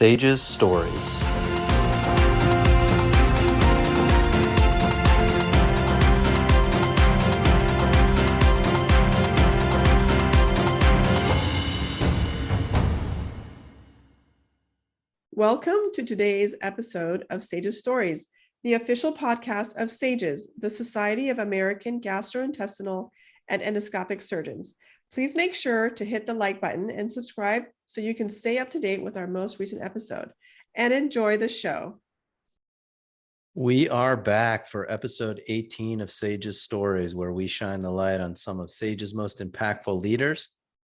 SAGES Stories. Welcome to today's episode of SAGES Stories, the official podcast of SAGES, the Society of American Gastrointestinal and Endoscopic Surgeons. Please make sure to hit the like button and subscribe so you can stay up to date with our most recent episode, and enjoy the show. We are back for episode 18 of SAGES Stories, where we shine the light on some of SAGES' most impactful leaders.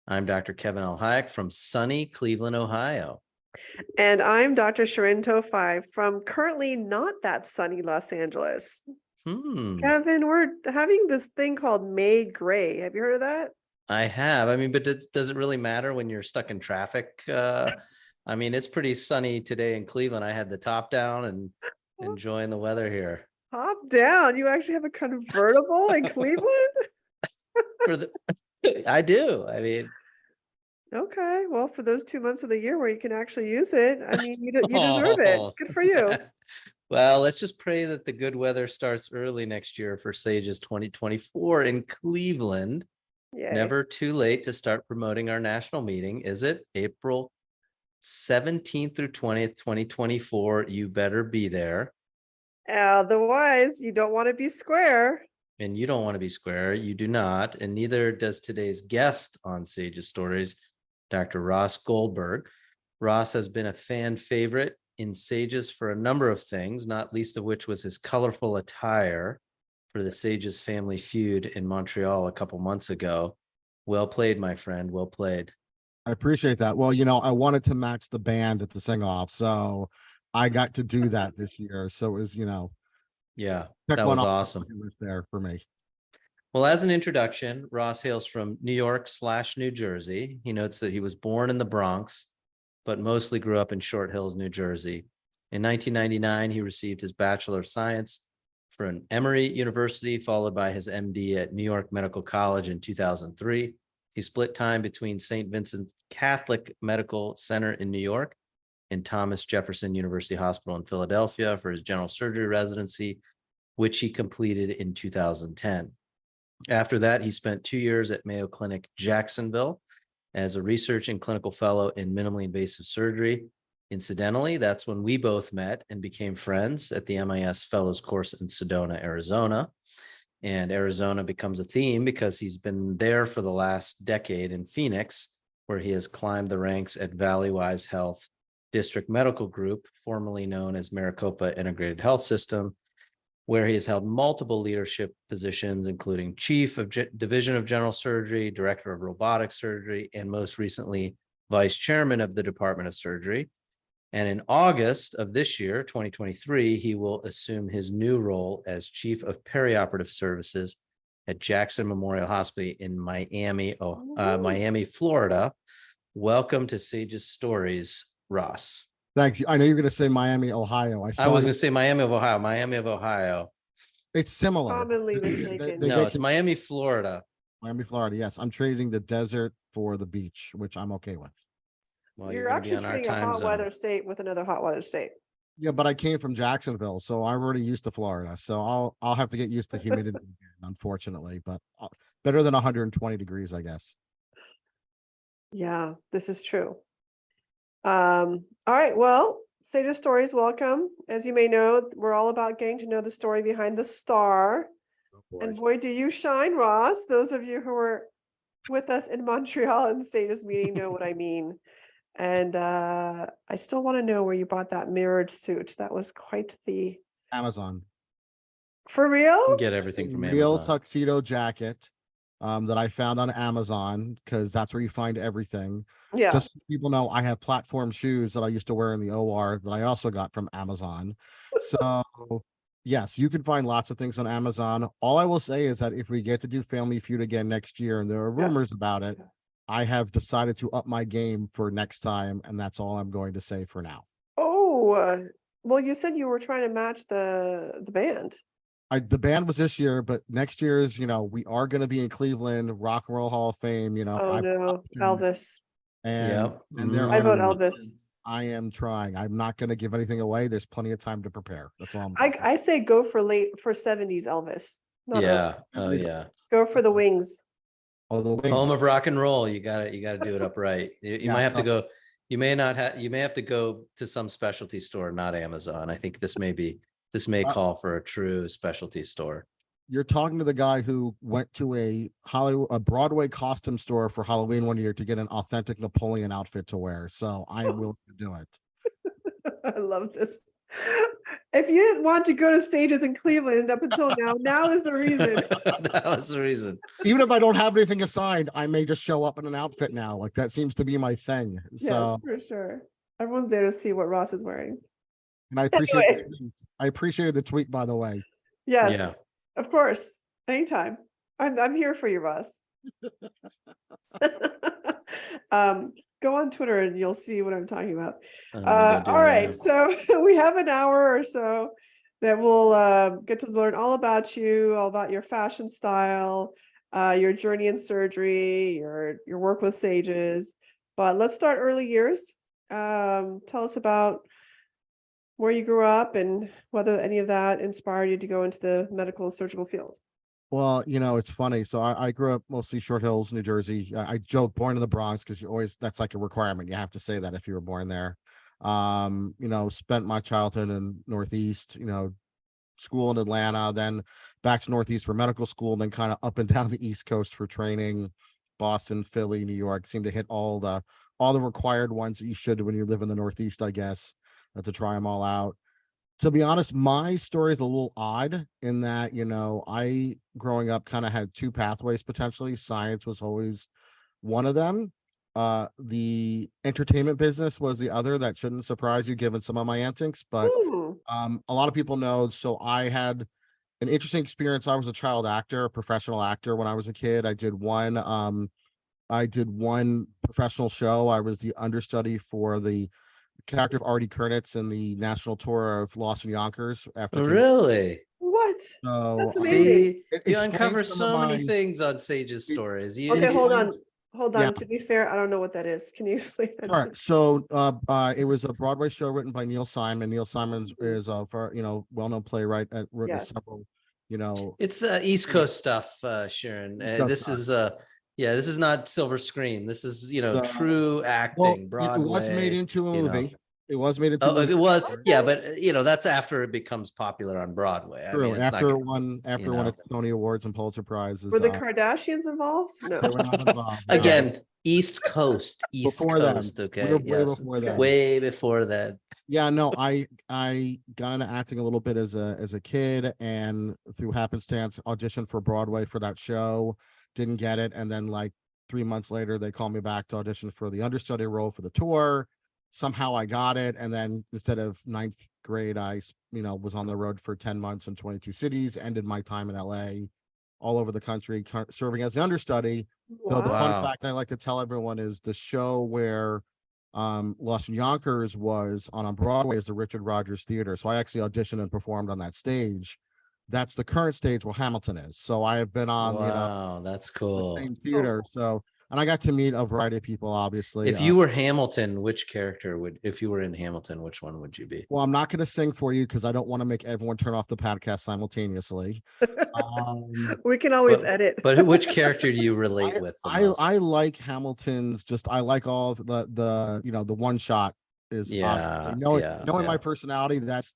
I'm Dr. Kevin L. Hayek from sunny Cleveland, Ohio. And I'm Dr. Shirin Tofai from currently not that sunny Los Angeles. Kevin, we're having this thing called May Gray. Have you heard of that? I have. But does it really matter when you're stuck in traffic? It's pretty sunny today in Cleveland. I had the top down and enjoying the weather here. Top down? You actually have a convertible in Cleveland? I do. Okay, well, for those 2 months of the year where you can actually use it, you deserve it. Good for you. Well, let's just pray that the good weather starts early next year for SAGES 2024 in Cleveland. Yay. Never too late to start promoting our national meeting, is it? April 17th through 20th, 2024. You better be there. Otherwise, you don't want to be square. And you don't want to be square. You do not. And neither does today's guest on SAGES Stories, Dr. Ross Goldberg. Ross has been a fan favorite in SAGES for a number of things, not least of which was his colorful attire for the SAGES Family Feud in Montreal a couple months ago. Well played, my friend. Well played. I appreciate that. Well, I wanted to match the band at the sing-off, so I got to do that this year. So it was, yeah, that was awesome. It was there for me. Well, as an introduction, Ross hails from New York/New Jersey. He notes that he was born in the Bronx, but mostly grew up in Short Hills, New Jersey. In 1999, he received his Bachelor of Science from Emory University, followed by his MD at New York Medical College in 2003. He split time between St. Vincent Catholic Medical Center in New York and Thomas Jefferson University Hospital in Philadelphia for his general surgery residency, which he completed in 2010. After that, he spent 2 years at Mayo Clinic, Jacksonville, as a research and clinical fellow in minimally invasive surgery. Incidentally, that's when we both met and became friends at the MIS Fellows course in Sedona, Arizona. And Arizona becomes a theme because he's been there for the last decade in Phoenix, where he has climbed the ranks at Valleywise Health District Medical Group, formerly known as Maricopa Integrated Health System, where he has held multiple leadership positions, including Chief of Division of General Surgery, Director of Robotic Surgery, and most recently, Vice Chairman of the Department of Surgery. And in August of this year, 2023, he will assume his new role as Chief of Perioperative Services at Jackson Memorial Hospital in Miami, Florida. Welcome to SAGES Stories, Ross. Thanks. I know you're going to say Miami, Ohio. I was going to say Miami of Ohio. It's similar. Commonly mistaken. No, it's Miami, Florida. Miami, Florida. Yes, I'm trading the desert for the beach, which I'm okay with. Well, you're actually trading a hot weather state with another hot weather state. Yeah, but I came from Jacksonville, so I'm already used to Florida. So I'll have to get used to humidity again, unfortunately. But better than 120 degrees, I guess. Yeah, this is true. All right, well, SAGES Stories, welcome. As you may know, we're all about getting to know the story behind the star. Oh, and boy, do you shine, Ross. Those of you who were with us in Montreal in the SAGES meeting know what I mean. And I still want to know where you bought that mirrored suit. That was quite the... Amazon. For real? You can get everything from Amazon. Real tuxedo jacket that I found on Amazon, because that's where you find everything. Yeah. Just so people know, I have platform shoes that I used to wear in the OR that I also got from Amazon. So yes, you can find lots of things on Amazon. All I will say is that if we get to do Family Feud again next year, and there are rumors about it, I have decided to up my game for next time, and that's all I'm going to say for now. Oh, well, you said you were trying to match the band. The band was this year, but next year's, we are going to be in Cleveland, Rock and Roll Hall of Fame. Oh no, Elvis. And yep. and there I are vote Elvis. I am trying. I'm not going to give anything away. There's plenty of time to prepare. That's all I'm I, gonna say. I say go for 70s Elvis. Not early. Yeah. Oh yeah. Go for the wings. Oh, the Home wings. of rock and roll. You gotta do it upright. You Yeah, might have to no. go. You may not have. You may have to go to some specialty store, not Amazon. I think this may Uh, call for a true specialty store. You're talking to the guy who went to a Broadway costume store for Halloween one year to get an authentic Napoleon outfit to wear. So I am willing to do it. I love this. If you didn't want to go to Sages in Cleveland up until now is the reason. That was the reason. Even if I don't have anything assigned, I may just show up in an outfit now. Like that seems to be my thing. Yes, So, for sure. Everyone's there to see what Ross is wearing. and I appreciate Anyway. the tweet. I appreciated the tweet, by the way. Yes, Yeah. of course. Anytime. I'm here for you, Ross. Go on Twitter and you'll see what I'm talking about. I'm gonna go do All right, that. so we have an hour or so that we'll get to learn all about you, all about your fashion style, your journey in surgery, your work with SAGES. But let's start early years. Tell us about where you grew up and whether any of that inspired you to go into the medical surgical field. Well, it's funny. So I grew up mostly Short Hills, New Jersey. I joke born in the Bronx because that's like a requirement. You have to say that if you were born there. Spent my childhood in Northeast, school in Atlanta, then back to Northeast for medical school, then kind of up and down the East Coast for training, Boston, Philly, New York. Seemed to hit all the required ones that you should when you live in the Northeast, I guess, to try them all out. To be honest, my story is a little odd in that, I growing up kind of had two pathways potentially. Science was always one of them. The entertainment business was the other. That shouldn't surprise you given some of my antics, but Ooh, a lot of people know. So I had an interesting experience. I was a child actor, a professional actor when I was a kid. I did one professional show. I was the understudy for the character of Artie Kernitz in the national tour of Lost in Yonkers after it came out. Really? what? So That's amazing. See, it you explains uncover some of so many my- things on Sage's stories. You, Okay, hold on. explains- Hold on. yeah. To be fair, I don't know what that is. Can you explain that? All to right. me? So it was a Broadway show written by Neil Simon. Neil Simon Mhm. is a well-known playwright that written Yes. several, It's East Coast stuff, Sharon. East Coast This stuff. is this is not silver screen. This is The- true well, acting, it was made Broadway. into a you know. movie. It was made into a Oh, movie. it was, yeah, Okay. but that's after it becomes popular on Broadway. I True. mean, it's After not, one know. its Tony Awards and Pulitzer Prizes. Were the Kardashians involved? No. They were not involved. no. Again, East Coast, East Before then. Coast. We Okay, were way yes, before then. way before that. Yeah, no, I got into acting a little bit as a kid, and through happenstance auditioned for Broadway for that show, didn't get it, and then like 3 months later they called me back to audition for the understudy role for the tour. Somehow I got it, and then instead of ninth grade, I was on the road for 10 months in 22 cities, ended my time in LA, all over the country, serving as the understudy. Though the fun Wow. fact I like to tell everyone is the show where Lost in Yonkers was on Broadway is the Richard Rodgers Theater. So I actually auditioned and performed on that stage. That's the current stage where Hamilton is. So I have been on, Wow, that's the cool. same theater. So, and I got to meet a variety of people, obviously. If you were Hamilton, which character if you were in Hamilton, which one would you be? Well, I'm not going to sing for you because I don't want to make everyone turn off the podcast simultaneously. We can always But- edit. But which character do you relate with the most? I like Hamilton's. I like all of the the one shot is Yeah, knowing yeah, my yeah. personality. That's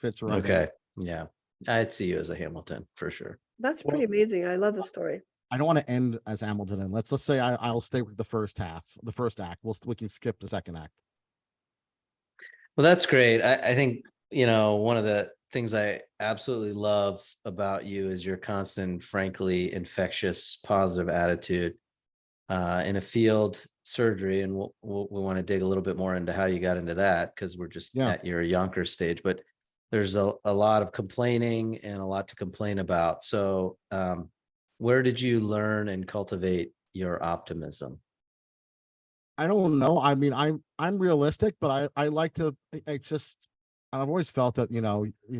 fits right. in. Okay, yeah, I'd see you as a Hamilton for sure. That's pretty amazing. I love the story. I don't want to end as Hamilton, and let's say I'll stay with the first act. We can skip the second act. Well, that's great. I think, one of the things I absolutely love about you is your constant, frankly, infectious, positive attitude in a field surgery. And we want to dig a little bit more into how you got into that because we're just at your Yonkers stage. But there's a lot of complaining and a lot to complain about. So where did you learn and cultivate your optimism? I don't know. I mean, I'm realistic, but I like to. It's just I've always felt that you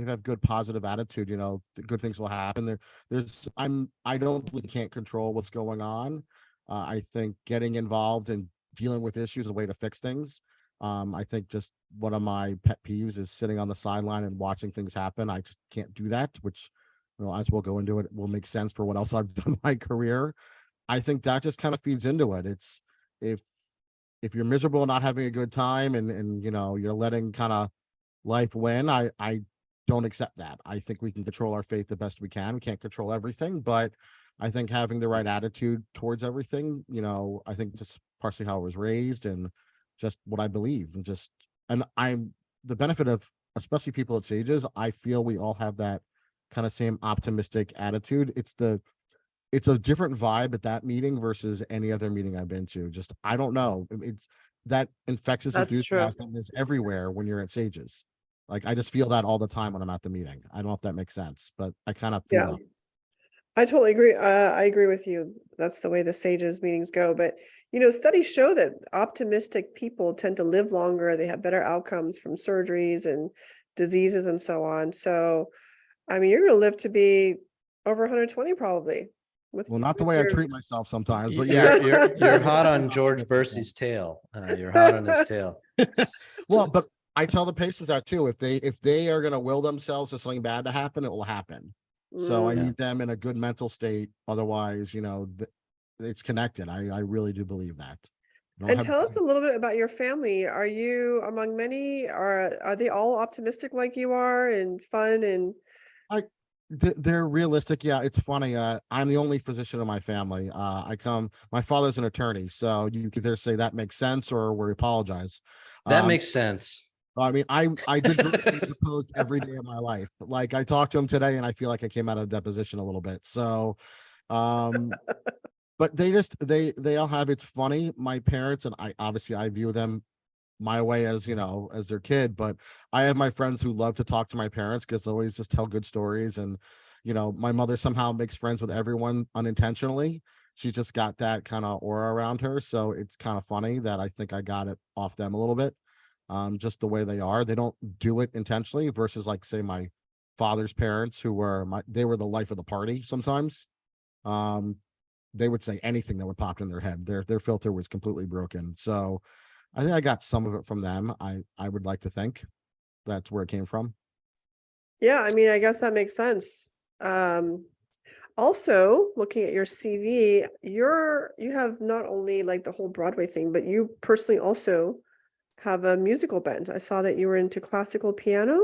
have good positive attitude. Good things will happen. I don't really can't control what's going on. I think getting involved and dealing with issues is a way to fix things. I think just one of my pet peeves is sitting on the sideline and watching things happen. I just can't do that, which, as we'll go into it, will make sense for what else I've done in my career. I think that just kind of feeds into it. It's if if you're miserable and not having a good time, and you're letting kind of life win, I don't accept that. I think we can control our fate the best we can. We can't control everything, but I think having the right attitude towards everything, I think just partially how I was raised and just what I believe, and I'm the benefit of, especially people at Sages, I feel we all have that kind of same optimistic attitude. It's a different vibe at that meeting versus any other meeting I've been to. Just, I don't know. It's that infectious That's true. enthusiasm is everywhere when you're at Sages. Like, I just feel that all the time when I'm at the meeting. I don't know if that makes sense, but I kind of feel Yeah. that. I totally agree. I agree with you. That's the way the SAGES meetings go. But, studies show that optimistic people tend to live longer. They have better outcomes from surgeries and diseases and so on. So, I mean, you're going to live to be over 120 probably. Well, not the way I treat myself sometimes, but yeah. You're hot on George Bursey's tail. You're hot on his tail. Well, but I tell the patients that too. If they are going to will themselves to something bad to happen, it will happen. So I Mm. need them in a good mental state. Otherwise, it's connected. I really do believe that. And tell us a little bit about your family. Are you among many? Are they all optimistic like you are and fun and they're realistic. Yeah, it's funny. I'm the only physician in my family. My father's an attorney, so you could either say that makes sense or we apologize. That makes sense. I mean, I did deposed every day of my life. Like, I talked to him today, and I feel like I came out of deposition a little bit. So, but they all have. It's funny. My parents, and I view them my way as as their kid, but I have my friends who love to talk to my parents because they always just tell good stories. And my mother somehow makes friends with everyone unintentionally. She's just got that kind of aura around her, so it's kind of funny that I think I got it off them a little bit. Just the way they are. They don't do it intentionally versus, like, say, my father's parents, who were they were the life of the party sometimes. um they would say anything that would pop in their head. Their filter was completely broken. So I think I got some of it from them. I would like to think that's where it came from. yeah, I mean, I guess that makes sense. Also, looking at your CV, you have not only like the whole Broadway thing, but you personally also have a musical bent. I saw that you were into classical piano.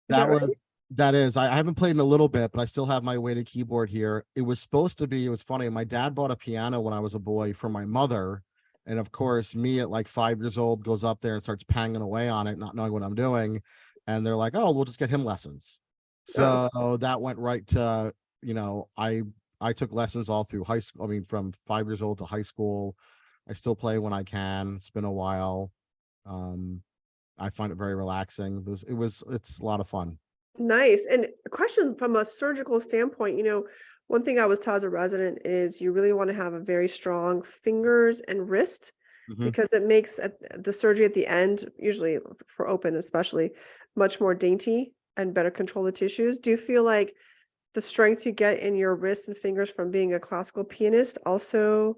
Is that right? I haven't played in a little bit, but I still have my weighted keyboard here. It was funny. My dad bought a piano when I was a boy for my mother. And of course, me at like 5 years old goes up there and starts banging away on it, not knowing what I'm doing. And they're like, "Oh, we'll just get him lessons." Oh, So that went right to, I took lessons all through high school. I mean, from 5 years old to high school. I still play when I can. It's been a while. Um, I find it very relaxing. It's a lot of fun. nice. And a question from a surgical standpoint, one thing I was taught as a resident is you really want to have a very strong fingers and wrist Mhm. because it makes the surgery at the end, usually for open especially, much more dainty and better control the tissues. Do you feel like the strength you get in your wrist and fingers from being a classical pianist also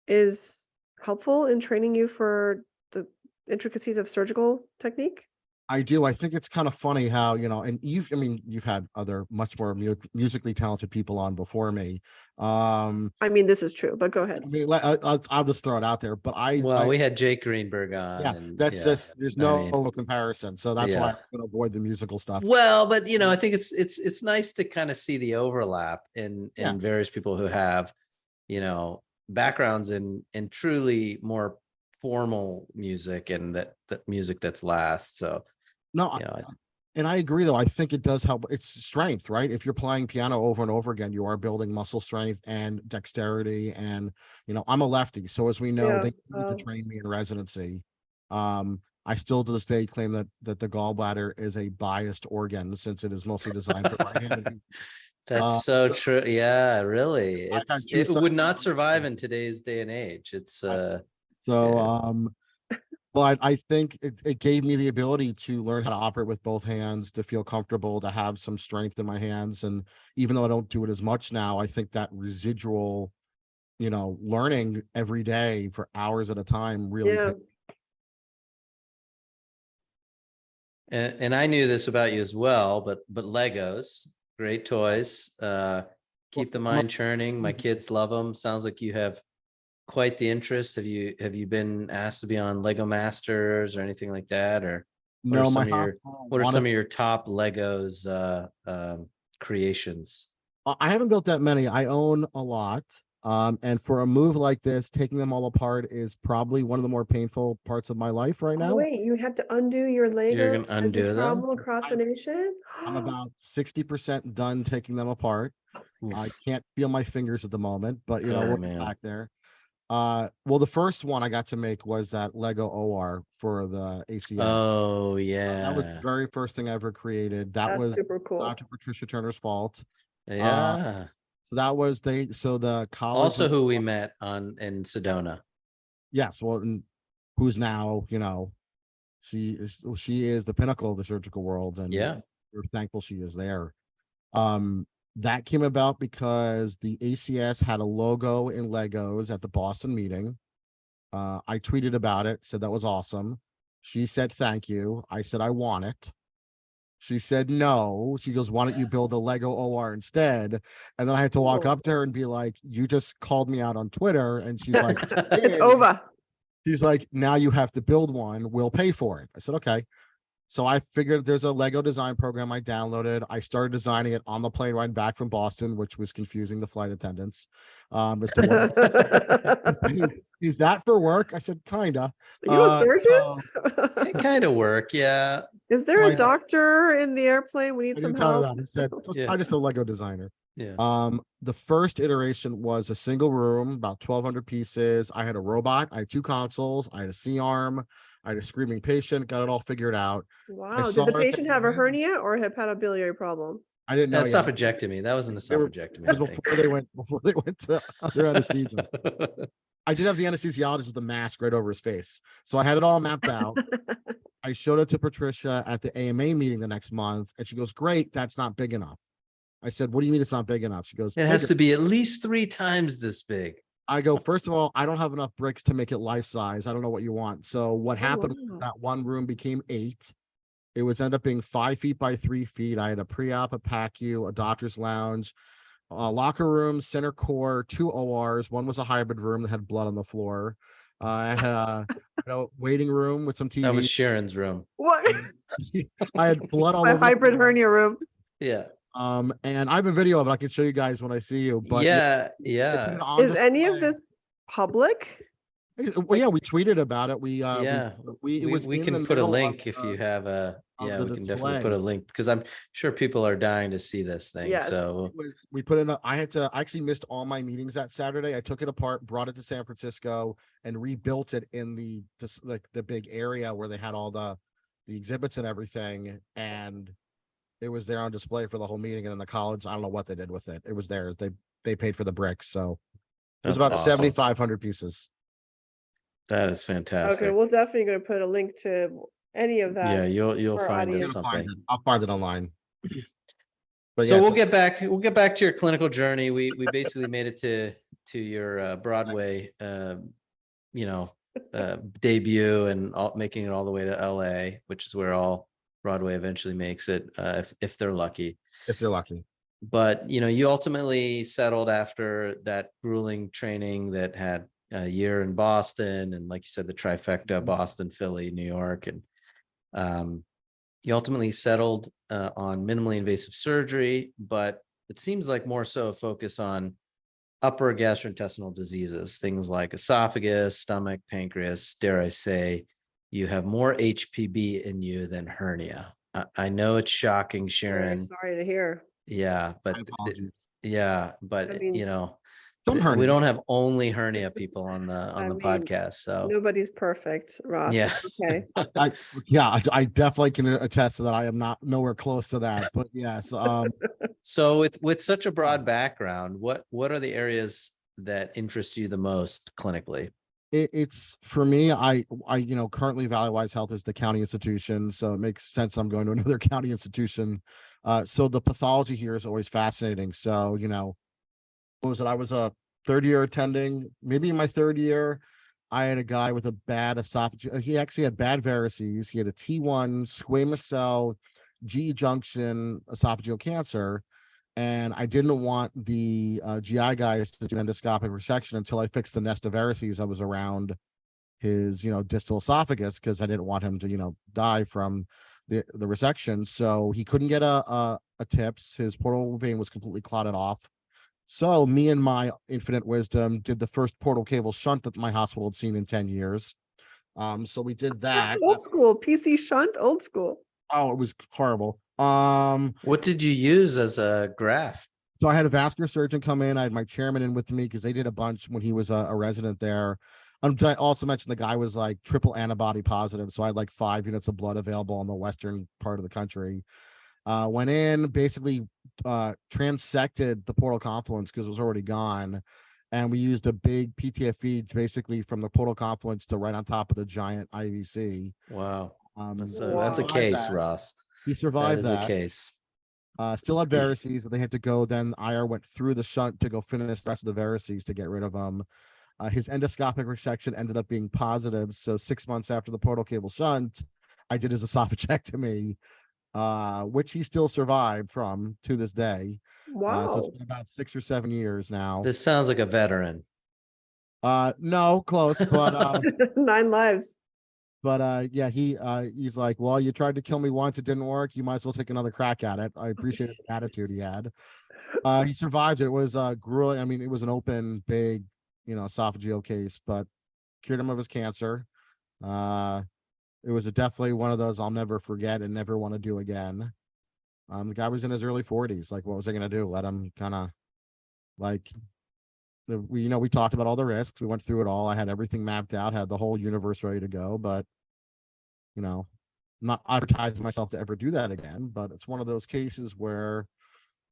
is helpful in training you for the intricacies of surgical technique? I do. I think it's kind of funny how, and you've had other much more musically talented people on before me. I mean, this is true, but go ahead. I mean, I'll just throw it out there, but Well, we had Jake Greenberg on, yeah, and that's yeah, just, there's I no mean, comparison. So that's why yeah. I'm going to avoid the musical stuff. Well, but I think it's nice to kind of see the overlap in Yeah. various people who have, backgrounds in truly more formal music and that music that's last. So, No, and I agree, though. I think it does help. It's strength, right? If you're playing piano over and over again, you are building muscle strength and dexterity. And, I'm a lefty. So as we know, Yeah. they need to train me in residency. I still to this day claim that the gallbladder is a biased organ since it is mostly designed for right-handed people. that's so true. Yeah, really. I've had It two would sons not now. survive in today's day and age. It's So, yeah. but I think it gave me the ability to learn how to operate with both hands, to feel comfortable, to have some strength in my hands. And even though I don't do it as much now, I think that residual, learning every day for hours at a time really Yeah. And I knew this about you as well, but Legos, great toys. Keep the mind churning. My kids love them. Sounds like you have quite the interest. Have you been asked to be on Lego Masters or anything like that? Or what are No, my some of your house what are wanted some of your top Legos creations? I haven't built that many. I own a lot. And for a move like this, taking them all apart is probably one of the more painful parts of my life right Oh, now. wait, you had to undo your You're Legos gonna as you undo them? travel across the I'm- nation? I'm about 60% done taking them apart. I Oof. can't feel my fingers at the moment, but Oh, we'll get man. back there. Well, the first one I got to make was that Lego OR for the ACS. Oh, That was the yeah. very first thing I ever created. That That's was super cool. Dr. Patricia Turner's fault. Yeah. So that was so the college Also was- who we met in Sedona. yes, well, and who's now, she is the pinnacle of the surgical world, and Yeah. we're thankful she is there. That came about because the ACS had a logo in Legos at the Boston meeting. I tweeted about it, said that was awesome. She said thank you. I said I want it. She said no. She goes, why don't you build a Lego OR instead? And then I had to walk Oh. up to her and be like, you just called me out on Twitter. And she's like, It's "Did." over. She's like, now you have to build one. We'll pay for it. I said, okay. So I figured there's a Lego design program I downloaded. I started designing it on the plane ride back from Boston, which was confusing the flight attendants. As to what is that for work? I said, kinda. You a surgeon? It kind of work. Yeah. Is there a I- doctor in the airplane? We need I some didn't tell her help. that. I said, Yeah. I'm just a Lego designer. Yeah. The first iteration was a single room, about 1,200 pieces. I had a robot. I had 2 consoles. I had a C-arm. I had a screaming patient. Got it all figured out. Wow. Did saw the her at the patient have a end. hernia or a hepatobiliary problem? I didn't know yet. Esophagectomy. That was an They were- esophagectomy, It was I think. before they went to under anesthesia. I did have the anesthesiologist with a mask right over his face. So I had it all mapped out. I showed it to Patricia at the AMA meeting the next month, and she goes, great, that's not big enough. I said, what do you mean it's not big enough? She goes, It has "Bigger." to be at least 3 times this big. I go, first of all, I don't have enough bricks to make it life size. I don't know what you want. So what happened was wow. that one room became 8. It was end up being 5 feet by 3 feet. I had a pre-op, a PACU, a doctor's lounge, a locker room, center core, 2 ORs. One was a hybrid room that had blood on the floor. I had a waiting room with some That was TV. Sharon's room. What? I had blood all My over the hybrid floor. hernia room. Yeah. And I have a video of it. I can show you guys when I see you. But Yeah. it's Yeah. been on Is any of display. this public? Well, yeah, we tweeted about it. Yeah. It was We in can the put a middle link of, if you have a, of yeah, the we can definitely put display. a link because I'm sure people are dying to see this thing. Yes. So We put in I actually missed all my meetings that Saturday. I took it apart, brought it to San Francisco, and rebuilt it in the big area where they had all the exhibits and everything. And it was there on display for the whole meeting. And then the college, I don't know what they did with it. It was theirs. They paid for the bricks. So it was that's about awesome. 7,500 pieces. That is fantastic. Okay, we're definitely going to put a link to any of that. Yeah, you'll for find audience. us something. I'll find it online. But So yeah, we'll get back to your clinical journey. We basically made it to your Broadway debut and making it all the way to LA, which is where all Broadway eventually makes it, if they're lucky. if you're lucky. But you ultimately settled after that grueling training that had a year in Boston, and like you said, the trifecta: Boston, Philly, New York, and you ultimately settled on minimally invasive surgery. But it seems like more so a focus on upper gastrointestinal diseases, things like esophagus, stomach, pancreas. Dare I say, you have more HPB in you than hernia. I know it's shocking, Very Sharon. sorry to hear. Yeah, but My apologies. yeah, but I mean, Some we hernia. don't have only hernia people on the I mean, podcast. So Nobody's perfect, Ross. yeah. It's okay. I definitely can attest to that. I am not nowhere close to that, but yes. So with such a broad background, what are the areas that interest you the most clinically? It's for me, I currently Valley Wise Health is the county institution, so it makes sense I'm going to another county institution. So the pathology here is always fascinating. So, what was it? I was a third year attending, maybe in my third year. I had a guy with a bad esophageal. He actually had bad varices. He had a T1 squamous cell G junction esophageal cancer, and I didn't want the GI guys to do endoscopic resection until I fixed the nest of varices that was around his, distal esophagus, because I didn't want him to, die from the resection. So he couldn't get a TIPS. His portal vein was completely clotted off. So me and my infinite wisdom did the first portal cable shunt that my hospital had seen in 10 years. So we did That's that. old school. PC shunt, old school. Oh, it was horrible. What did you use as a graft? So I had a vascular surgeon come in. I had my chairman in with me because they did a bunch when he was a resident there. I also mentioned the guy was like triple antibody positive. So I had like 5 units of blood available in the western part of the country. Went in, basically transected the portal confluence because it was already gone. And we used a big PTFE basically from the portal confluence to right on top of the giant IVC. Wow. That's a Wow. case, Ross. He That survived is that. a case. Still had varices that they had to go. Then IR went through the shunt to go finish the rest of the varices to get rid of them. His endoscopic resection ended up being positive. So 6 months after the portal cable shunt, I did his esophagectomy, which he still survived from to this day. So Wow. it's been about 6 or 7 years now. This sounds like a veteran. No, close, but 9 lives. yeah, he's like, well, you tried to kill me once, it didn't work. You might as well take another crack at it. I appreciated the attitude he had. He survived it. It was grueling. I mean, it was an open, big, esophageal case, but cured him of his cancer. It was definitely one of those I'll never forget and never want to do again. The guy was in his early 40s. Like, what was I gonna do? Let him kind of like we talked about all the risks. We went through it all. I had everything mapped out, had the whole universe ready to go, but I'm not advertising myself to ever do that again. But it's one of those cases where,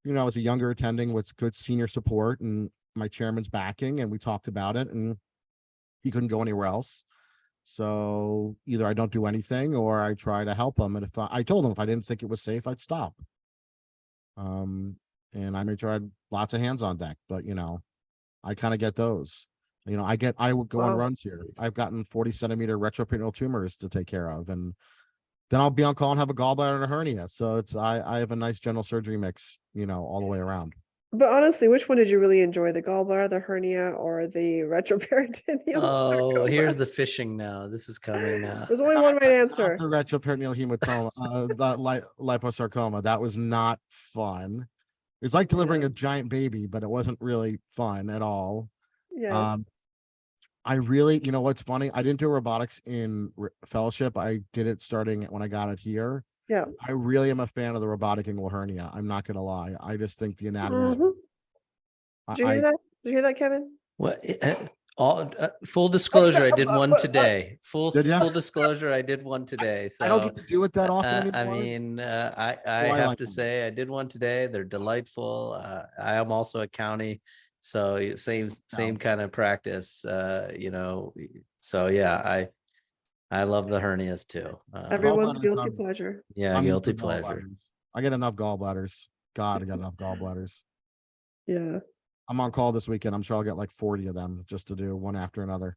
as a younger attending with good senior support and my chairman's backing, and we talked about it, and he couldn't go anywhere else. So either I don't do anything or I try to help him. And if I told him if I didn't think it was safe, I'd stop. And I made sure I had lots of hands on deck, but I kind of get those. I would go on Wow. runs here. I've gotten 40-centimeter retroperitoneal tumors to take care of, and then I'll be on call and have a gallbladder and a hernia. So it's I have a nice general surgery mix, all the way around. But honestly, which one did you really enjoy? The gallbladder, the hernia, or the retroperitoneal Oh, sarcoma? here's the fishing now. This is coming now. There's only one right answer. The retroperitoneal hematoma, the liposarcoma. That was not fun. It's like delivering a giant baby, but it wasn't really fun at all. Yes. I really, what's funny? I didn't do robotics in fellowship. I did it starting when I got it here. Yeah. I really am a fan of the robotic inguinal hernia. I'm not gonna lie. I just think the anatomy. Mhm. Did you hear that? Did you hear that, Kevin? What? Full disclosure, I did one today. Full Did ya? disclosure, I did one today. So I don't get to do it that often I anymore. mean, I I have like to them. say I did one today. They're delightful. I am also a county, so same kind of practice. So yeah, I love the hernias too. Everyone's Gallbladders, guilty pleasure. Yeah, I'm used guilty to pleasure. gallbladders. I get enough gallbladders. God, I got enough gallbladders. Yeah. I'm on call this weekend. I'm sure I'll get like 40 of them just to do one after another.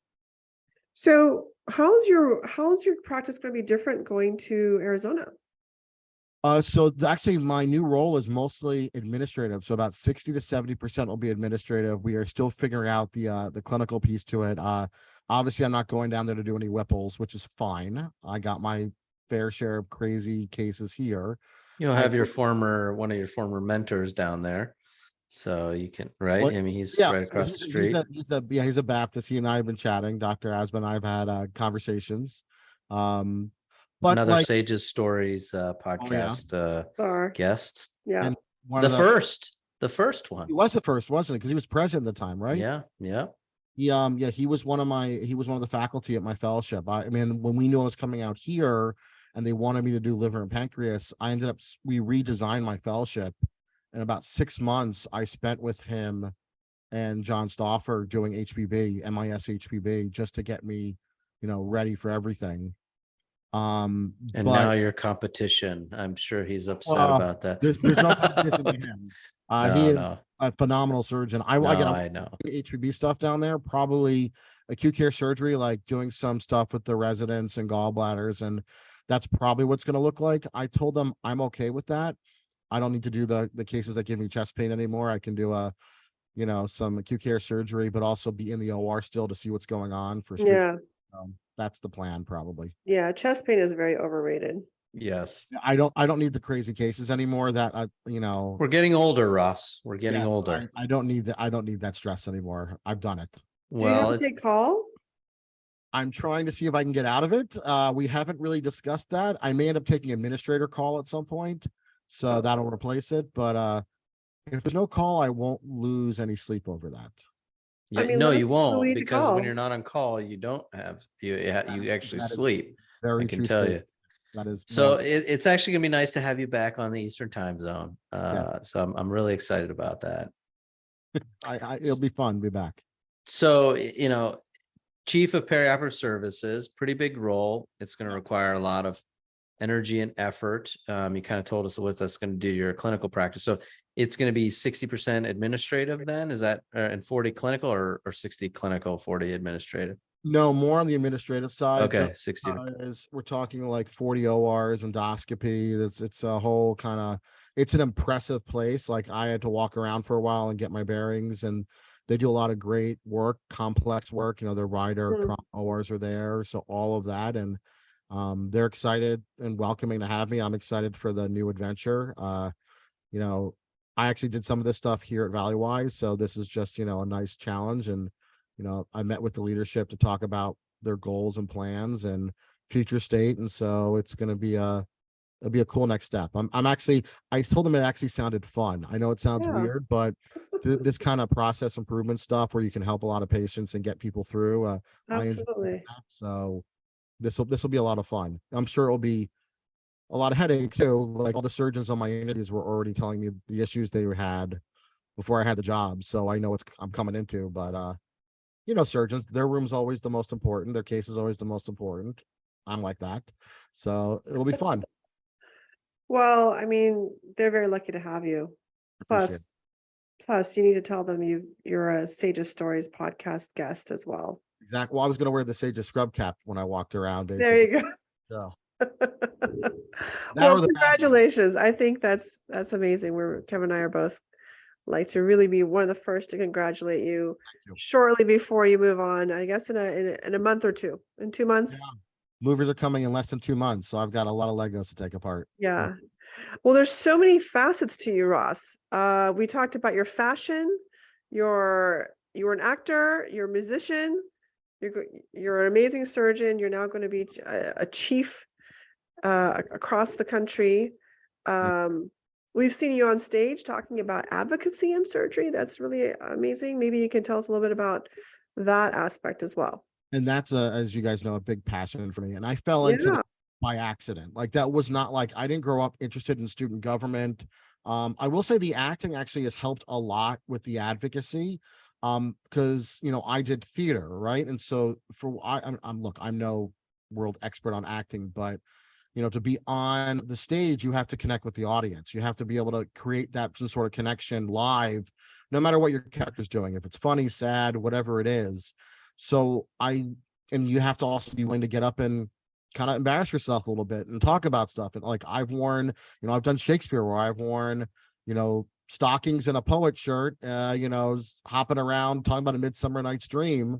So how's your practice going to be different going to Arizona? So actually my new role is mostly administrative. So about 60 to 70% will be administrative. We are still figuring out the clinical piece to it. Obviously I'm not going down there to do any Whipples, which is fine. I got my fair share of crazy cases here. You'll have one of your former mentors down there. So you can, right? What? I mean, he's Yeah, right across the street. He's a Baptist. He and I have been chatting. Dr. Asman, I've had conversations. But Another like, Sages Stories podcast guest. Yeah. and one The of first one. he was the first, wasn't it? Because he was president at the time, right? Yeah. He was one of the faculty at my fellowship. I mean, when we knew I was coming out here and they wanted me to do liver and pancreas, we redesigned my fellowship. And about 6 months I spent with him and John Stauffer doing MIS HPB just to get me, ready for everything. And now your competition. I'm sure he's upset about that. There's no competition to him. He is a phenomenal surgeon. I get I know. HPB stuff down there probably acute care surgery, like doing some stuff with the residents and gallbladders, and that's probably what's going to look like. I told them I'm okay with that. I don't need to do the cases that give me chest pain anymore. I can do some acute care surgery, but also be in the OR still to see what's going on for street. Yeah. That's the plan, probably. Yeah. Chest pain is very overrated. Yes. I don't need the crazy cases anymore. That We're getting older, Ross. We're getting yes, older. I don't need that. I don't need that stress anymore. I've done it. Do you have Well, to it's take call? I'm trying to see if I can get out of it. We haven't really discussed that. I may end up taking administrator call at some point, so Oh. that'll replace it. But if there's no call, I won't lose any sleep over that. yeah, mean, no, let us you know who we won't, need to because when call. you're not on call, you don't have you actually That is sleep. very I can true tell you. statement. That is So it's actually gonna be nice to have you back on the Eastern time zone. Yeah. So I'm really excited about that. it'll be fun to be back. So, Chief of Perioperative Services, pretty big role. It's going to require a lot of energy and effort. You kind of told us what that's going to do to your clinical practice. So it's going to be 60% administrative then? Is that and 40 clinical or 60 clinical, 40 administrative? No, more on the administrative side. Okay, just 60. because we're talking like 40 ORs, endoscopy. It's a whole kind of, it's an impressive place. Like I had to walk around for a while and get my bearings, and they do a lot of great work, complex work. Their rider Mm. ORs are there, so all of that, and they're excited and welcoming to have me. I'm excited for the new adventure. I actually did some of this stuff here at Valleywise, so this is just a nice challenge. And I met with the leadership to talk about their goals and plans and future state, and so it's going to be it'll be a cool next step. I told them it actually sounded fun. I know it sounds Yeah. weird, but this kind of process improvement stuff where you can help a lot of patients and get people through, I enjoy Absolutely. that. So this will be a lot of fun. I'm sure it'll be a lot of headaches too. Like all the surgeons on my interviews were already telling me the issues they had before I had the job, so I know I'm coming into. But surgeons, their room's always the most important. Their case is always the most important. I'm like that. So it'll be fun. Well, I mean, they're very lucky to have you. Appreciate it. Plus, you need to tell them you're a SAGES Stories podcast guest as well. Exactly. Well, I was going to wear the SAGES scrub cap when I walked around. There Basically. you go. So, Well, or the congratulations. I think that's amazing. Kevin and I are both like to really be one of the first to congratulate you you. shortly before you move on. I guess in a month or two, in 2 months. Yeah. Movers are coming in less than 2 months, so I've got a lot of Legos to take apart. Yeah. Well, there's so many facets to you, Ross. We talked about your fashion. You're an actor. You're a musician. You're an amazing surgeon. You're now going to be a chief across the country. We've seen you on stage talking about advocacy in surgery. That's really amazing. Maybe you can tell us a little bit about that aspect as well. And that's as you guys know, a big passion for me. And I fell into it by accident. Like that was not like I didn't grow up interested in student government. I will say the acting actually has helped a lot with the advocacy. Because I did theater, right? And so I'm no world expert on acting, but to be on the stage, you have to connect with the audience. You have to be able to create that some sort of connection live, no matter what your character's doing, if it's funny, sad, whatever it is. So and you have to also be willing to get up and kind of embarrass yourself a little bit and talk about stuff. And like I've worn, I've done Shakespeare where I've worn, stockings and a poet shirt, hopping around talking about A Midsummer Night's Dream,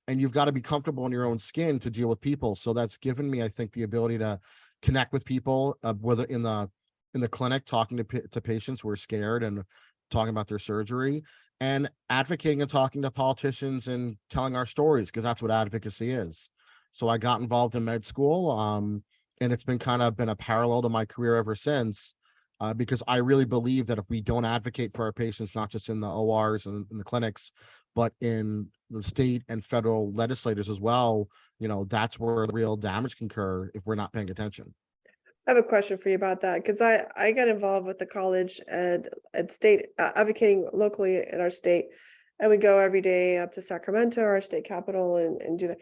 and you've got to be comfortable in your own skin to deal with people. So that's given me, I think, the ability to connect with people, whether in the clinic, talking to patients who are scared and talking about their surgery, and advocating and talking to politicians and telling our stories, because that's what advocacy is. So I got involved in med school, and it's been a parallel to my career ever since. Because I really believe that if we don't advocate for our patients, not just in the ORs and in the clinics, but in the state and federal legislators as well, that's where the real damage can occur if we're not paying attention. I have a question for you about that, because I got involved with the college at state, advocating locally at our state, and we go every day up to Sacramento, our state capital, and do that.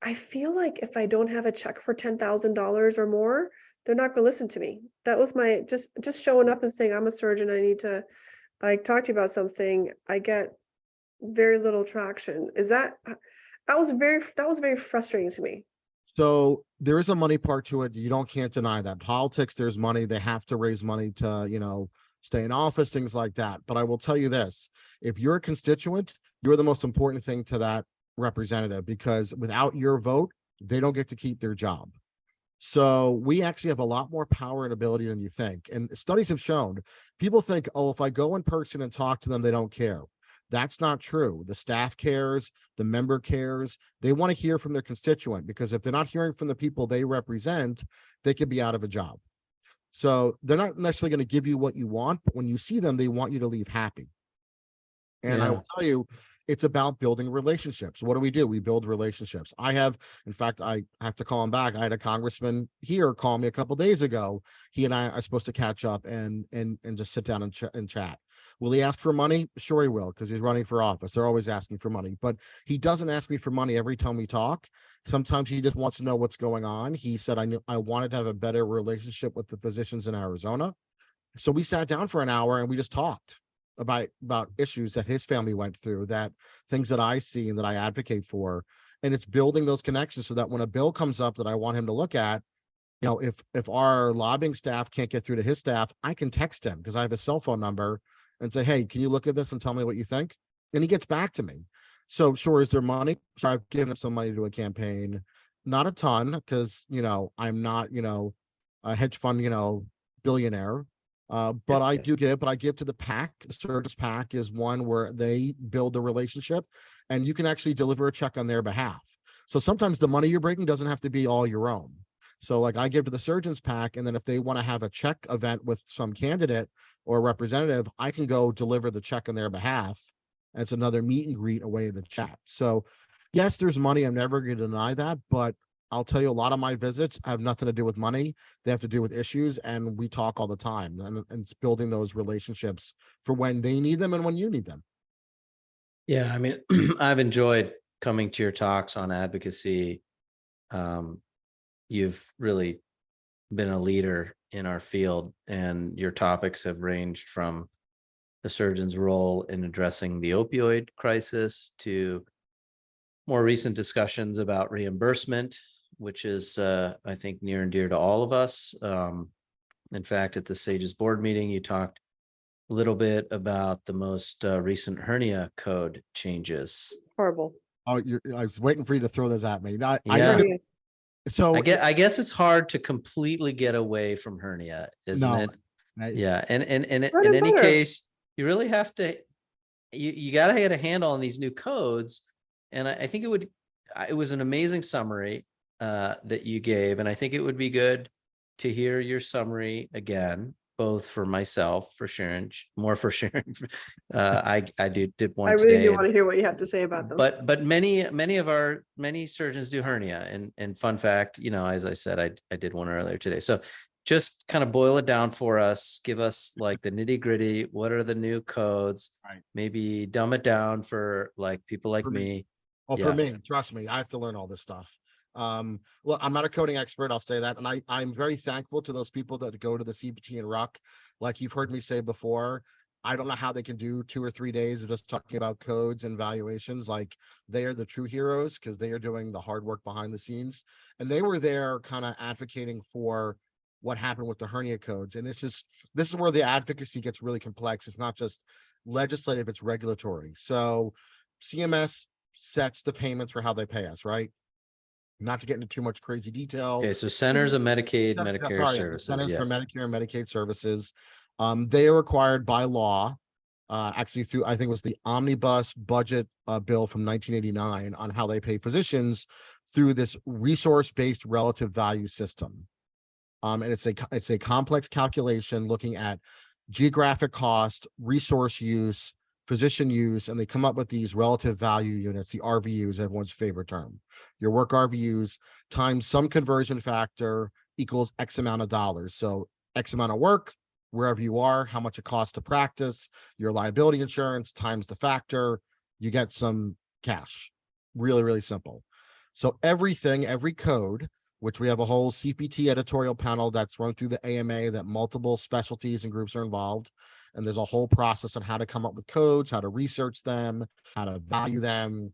I feel like if I don't have a check for $10,000 or more, they're not going to listen to me. That was my just showing up and saying I'm a surgeon, I need to talk to you about something. I get very little traction. Is that That was very frustrating to me. So there is a money part to it. Can't deny that. Politics, there's money. They have to raise money to, stay in office, things like that. But I will tell you this, if you're a constituent, you're the most important thing to that representative, because without your vote, they don't get to keep their job. So we actually have a lot more power and ability than you think. And studies have shown, people think, oh, if I go in person and talk to them, they don't care. That's not true. The staff cares, the member cares. They want to hear from their constituent, because if they're not hearing from the people they represent, they could be out of a job. So they're not necessarily going to give you what you want, but when you see them, they want you to leave happy. And I Yeah. will tell you, it's about building relationships. What do? We build relationships. In fact, I have to call him back. I had a congressman here call me a couple days ago. He and I are supposed to catch up and just sit down and chat. Will he ask for money? Sure he will, because he's running for office. They're always asking for money, but he doesn't ask me for money every time we talk. Sometimes he just wants to know what's going on. He said, I wanted to have a better relationship with the physicians in Arizona. So we sat down for an hour and we just talked about issues that his family went through, that things that I see and that I advocate for. And it's building those connections so that when a bill comes up that I want him to look at, if our lobbying staff can't get through to his staff, I can text him because I have his cell phone number and say, hey, can you look at this and tell me what you think? And he gets back to me. So sure, is there money? So I've given him some money to a campaign, not a ton, because I'm not a hedge fund billionaire. But I give to the PAC. The Surgeons PAC is one where they build a relationship and you can actually deliver a check on their behalf. So sometimes the money you're breaking doesn't have to be all your own. So like I give to the Surgeons PAC, and then if they want to have a check event with some candidate or representative, I can go deliver the check on their behalf. And it's another meet and greet away in the chat. So yes, there's money. I'm never going to deny that, but I'll tell you, a lot of my visits have nothing to do with money. They have to do with issues, and we talk all the time. And it's building those relationships for when they need them and when you need them. Yeah, I mean, I've enjoyed coming to your talks on advocacy. You've really been a leader in our field, and your topics have ranged from the surgeon's role in addressing the opioid crisis to more recent discussions about reimbursement, which is, I think, near and dear to all of us. In fact, at the SAGES board meeting, you talked a little bit about the most recent hernia code changes. Horrible. Oh, I was waiting for you to throw those at me. Yeah. Hernia. So I guess it's hard to completely get away from hernia, isn't No, it? it's- Yeah, and in Bread and any butter. case, you really have to. You got to get a handle on these new codes, and I think it was an amazing summary that you gave, and I think it would be good to hear your summary again, both for myself, for Sharon, more for Sharon. I did one I really today, do want to hear what you have to say about them. but many surgeons do hernia, and fun fact, as I said, I did one earlier today. So just kind of boil it down for us, give us like the nitty gritty. What are the new codes? Right. Maybe dumb it down for like people like me. Well, Yeah. for me, trust me, I have to learn all this stuff. Well, I'm not a coding expert, I'll say that. And I'm very thankful to those people that go to the CPT and RUC. Like you've heard me say before, I don't know how they can do 2 or 3 days of just talking about codes and valuations. Like they are the true heroes because they are doing the hard work behind the scenes. And they were there kind of advocating for what happened with the hernia codes. And this is where the advocacy gets really complex. It's not just legislative, it's regulatory. So CMS sets the payments for how they pay us, right? Not to get into too much crazy detail. Okay. So Centers of Medicaid, Medicare Sorry, Services. Centers Yes. for Medicare and Medicaid Services. They are required by law, actually through, I think it was the Omnibus Budget Bill from 1989 on how they pay physicians through this resource-based relative value system. And it's a complex calculation looking at geographic cost, resource use, physician use, and they come up with these relative value units, the RVUs, everyone's favorite term. Your work RVUs times some conversion factor equals X amount of dollars. So X amount of work, wherever you are, how much it costs to practice, your liability insurance times the factor, you get some cash. Really, really simple. So every code, which we have a whole CPT editorial panel that's run through the AMA that multiple specialties and groups are involved. And there's a whole process on how to come up with codes, how to research them, how to value them.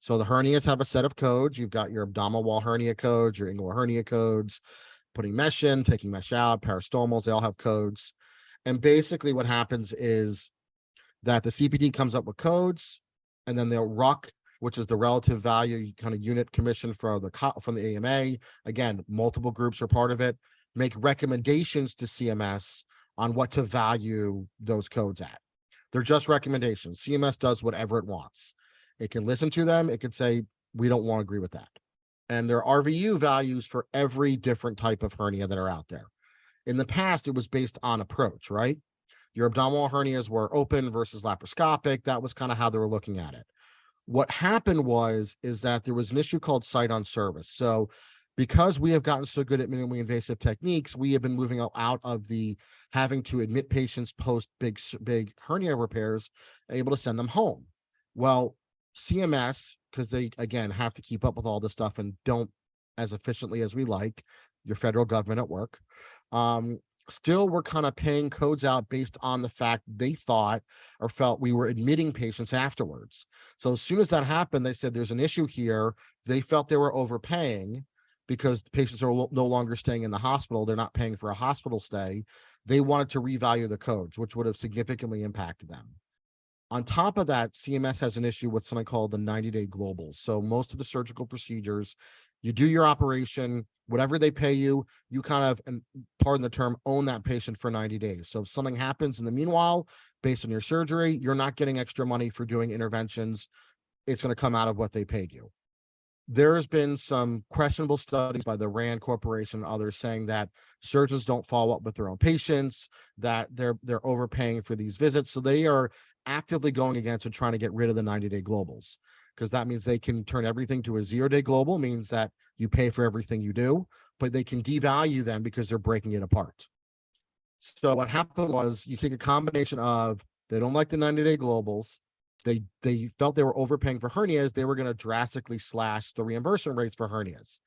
So the hernias have a set of codes. You've got your abdominal wall hernia codes, your inguinal hernia codes, putting mesh in, taking mesh out, peristomals, they all have codes. And basically what happens is that the CPD comes up with codes, and then they'll RUC, which is the relative value kind of unit commission from the AMA. Again, multiple groups are part of it. Make recommendations to CMS on what to value those codes at. They're just recommendations. CMS does whatever it wants. It can listen to them. It can say, we don't want to agree with that. And there are RVU values for every different type of hernia that are out there. In the past, it was based on approach, right? Your abdominal hernias were open versus laparoscopic. That was kind of how they were looking at it. What happened is that there was an issue called site on service. So because we have gotten so good at minimally invasive techniques, we have been moving out of the having to admit patients post big hernia repairs, able to send them home. Well, CMS, because they, again, have to keep up with all this stuff and don't as efficiently as we like, your federal government at work, still we're kind of paying codes out based on the fact they thought or felt we were admitting patients afterwards. So as soon as that happened, they said there's an issue here. They felt they were overpaying because patients are no longer staying in the hospital. They're not paying for a hospital stay. They wanted to revalue the codes, which would have significantly impacted them. On top of that, CMS has an issue with something called the 90-day globals. So most of the surgical procedures, you do your operation, whatever they pay you, you kind of, and pardon the term, own that patient for 90 days. So if something happens in the meanwhile, based on your surgery, you're not getting extra money for doing interventions. It's going to come out of what they paid you. There's been some questionable studies by the RAND Corporation and others saying that surgeons don't follow up with their own patients, that they're overpaying for these visits. So they are actively going against and trying to get rid of the 90-day globals, because that means they can turn everything to a 0-day global, means that you pay for everything you do, but they can devalue them because they're breaking it apart. So what happened was you take a combination of, they don't like the 90-day globals, they felt they were overpaying for hernias, they were going to drastically slash the reimbursement rates for hernias.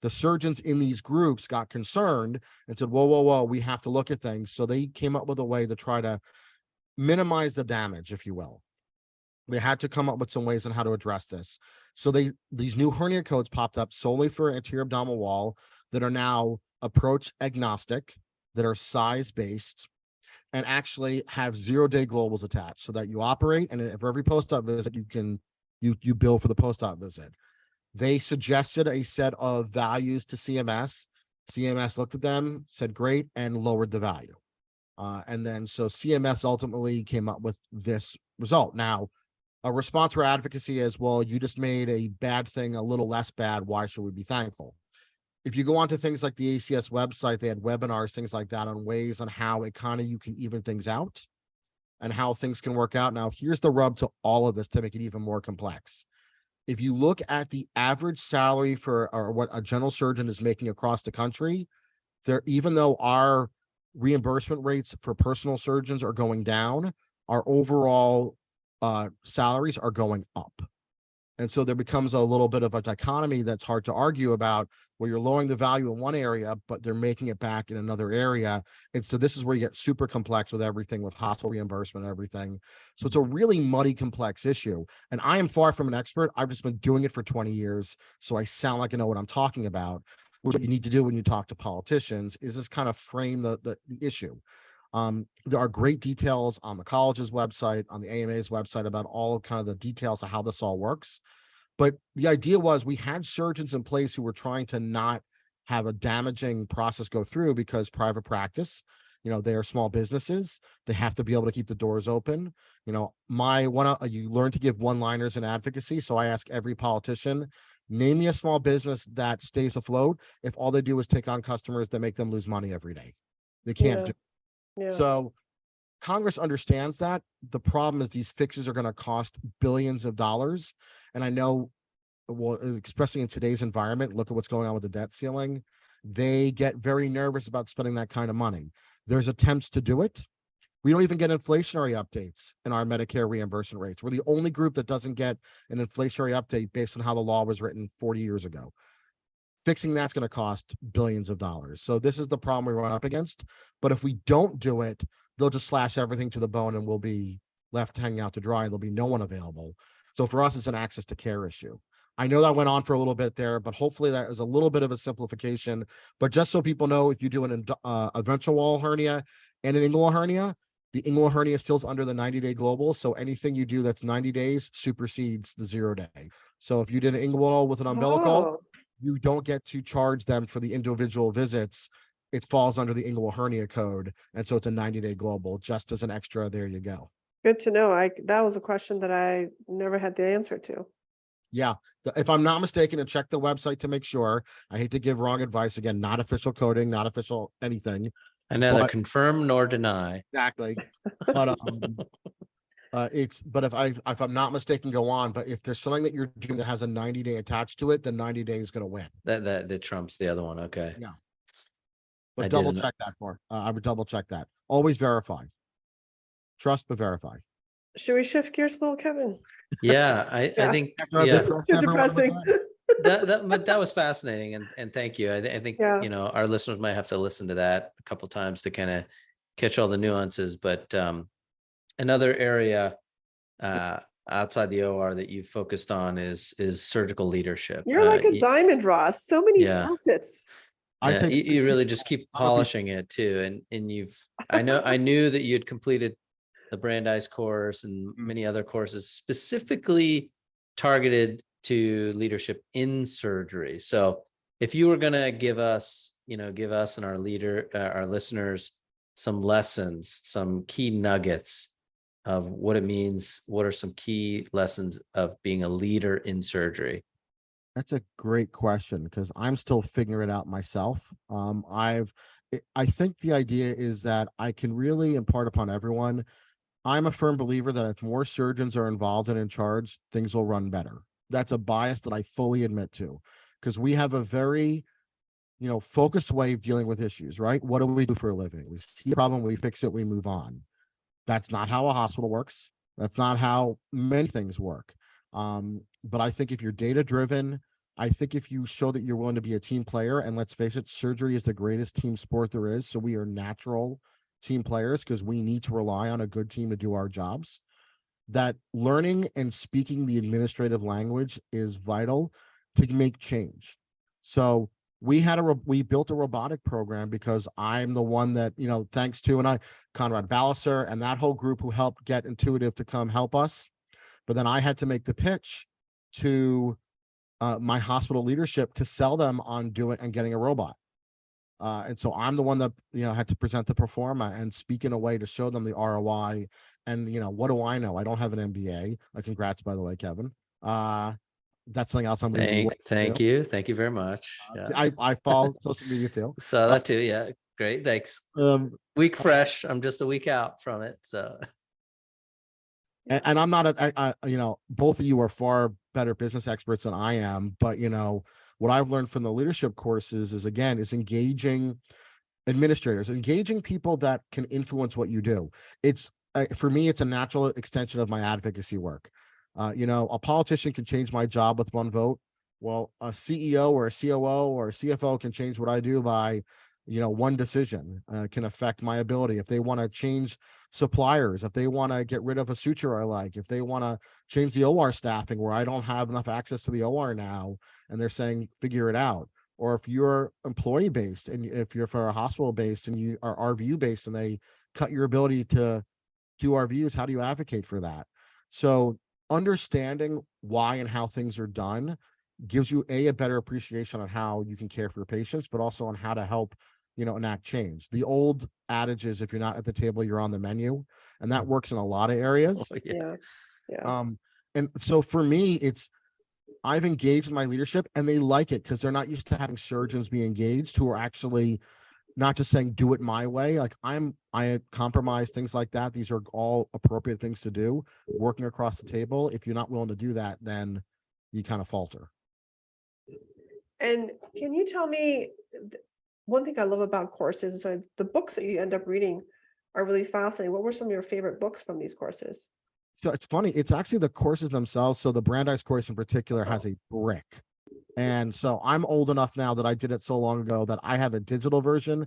The surgeons in these groups got concerned and said, whoa, we have to look at things. So they came up with a way to try to minimize the damage, if you will. They had to come up with some ways on how to address this. So these new hernia codes popped up solely for anterior abdominal wall that are now approach agnostic, that are size based, and actually have 0-day globals attached, so that you operate, and for every post-op visit, you bill for the post-op visit. They suggested a set of values to CMS. CMS looked at them, said great, and lowered the value. And then so CMS ultimately came up with this result. Now, a response for advocacy is, well, you just made a bad thing a little less bad. Why should we be thankful? If you go onto things like the ACS website, they had webinars, things like that, on ways on how it kind of, you can even things out and how things can work out. Now, here's the rub to all of this to make it even more complex. If you look at the average salary for, or what a general surgeon is making across the country, there, even though our reimbursement rates for personal surgeons are going down, our overall salaries are going up. And so there becomes a little bit of a dichotomy that's hard to argue about, where you're lowering the value in one area, but they're making it back in another area. And so this is where you get super complex with everything, with hospital reimbursement and everything. So it's a really muddy, complex issue. And I am far from an expert. I've just been doing it for 20 years. So I sound like I know what I'm talking about. What you need to do when you talk to politicians is just kind of frame the issue. There are great details on the college's website, on the AMA's website, about all kind of the details of how this all works. But the idea was, we had surgeons in place who were trying to not have a damaging process go through, because private practice, they are small businesses. They have to be able to keep the doors open. You learn to give one-liners in advocacy. So I ask every politician, name me a small business that stays afloat if all they do is take on customers that make them lose money every day. They can't do. Yeah. So Congress understands that. The problem is these fixes are going to cost billions of dollars. And I know, well, especially in today's environment, look at what's going on with the debt ceiling. They get very nervous about spending that kind of money. There's attempts to do it. We don't even get inflationary updates in our Medicare reimbursement rates. We're the only group that doesn't get an inflationary update based on how the law was written 40 years ago. Fixing that's going to cost billions of dollars. So this is the problem we run up against. But if we don't do it, they'll just slash everything to the bone, and we'll be left hanging out to dry. There'll be no one available. So for us, it's an access to care issue. I know that went on for a little bit there, but hopefully that is a little bit of a simplification. But just so people know, if you do a ventral wall hernia and an inguinal hernia, the inguinal hernia still is under the 90-day global. So anything you do that's 90 days supersedes the 0-day. So if you did an inguinal with an umbilical, Oh, you don't get to charge them for the individual visits. It falls under the inguinal hernia code. And so it's a 90-day global, just as an extra. There you go. good to know. That was a question that I never had the answer to. Yeah. If I'm not mistaken, and check the website to make sure. I hate to give wrong advice. Again, not official coding, not official anything. I neither But- confirm nor deny. Exactly. But but if I'm not mistaken, go on. But if there's something that you're doing that has a 90-day attached to it, then 90 days is going to win. That trumps the other one. Okay. Yeah. But I double didn't- check that I would double check that. Always verify. Trust but verify. Should we shift gears a little, Kevin? Yeah, I Yeah. think After I've yeah, impressed Too everyone with depressing. that, but that was fascinating, and thank you. I think Yeah. our listeners might have to listen to that a couple times to kind of catch all the nuances. But another area outside the OR that you've focused on is surgical leadership. You're like a Y- diamond, Ross. So many Yeah. facets. I yeah, say you really just keep other people- polishing it too, and I knew that you had completed the Brandeis course and many other courses specifically targeted to leadership in surgery. So if you were going to give us and our listeners some lessons, some key nuggets of what it means, what are some key lessons of being a leader in surgery? That's a great question because I'm still figuring it out myself. I think the idea is that I can really impart upon everyone. I'm a firm believer that if more surgeons are involved and in charge, things will run better. That's a bias that I fully admit to, because we have a very, focused way of dealing with issues, right? What do we do for a living? We see a problem, we fix it, we move on. That's not how a hospital works. That's not how many things work. But I think if you're data driven, I think if you show that you're willing to be a team player, and let's face it, surgery is the greatest team sport there is. So we are natural team players because we need to rely on a good team to do our jobs. That learning and speaking the administrative language is vital to make change. So we built a robotic program because I'm the one that, thanks to Conrad Balliser and that whole group who helped get Intuitive to come help us. But then I had to make the pitch to my hospital leadership to sell them on doing and getting a robot. And so I'm the one that, had to present the performa and speak in a way to show them the ROI. And, what do I know? I don't have an MBA. Congrats, by the way, Kevin. That's something else I'm going to be Thank you. Thank you very much. Yeah. I follow social media too. Saw that too. Yeah. Great. Thanks. Week fresh. I'm just a week out from it. So. And I'm not both of you are far better business experts than I am, but what I've learned from the leadership courses is engaging administrators, engaging people that can influence what you do. It's for me, it's a natural extension of my advocacy work. A politician can change my job with one vote. Well, a CEO or a COO or a CFO can change what I do by, one decision can affect my ability. If they want to change suppliers, if they want to get rid of a suture I like, if they want to change the OR staffing where I don't have enough access to the OR now, and they're saying, figure it out. Or if you're employee based and if you're for a hospital based and you are RVU based and they cut your ability to do RVUs, how do you advocate for that? So understanding why and how things are done gives you a better appreciation on how you can care for your patients, but also on how to help, enact change. The old adage is if you're not at the table, you're on the menu, and that works in a lot of areas. Oh, yeah. Yeah. And so for me, I've engaged my leadership and they like it because they're not used to having surgeons be engaged who are actually not just saying, do it my way. Like I compromise, things like that. These are all appropriate things to do, working across the table. If you're not willing to do that, then you kind of falter. And can you tell me, one thing I love about courses is the books that you end up reading are really fascinating. What were some of your favorite books from these courses? So it's funny. It's actually the courses themselves. So the Brandeis course in particular has a brick And so I'm old enough now that I did it so long ago that I have a digital version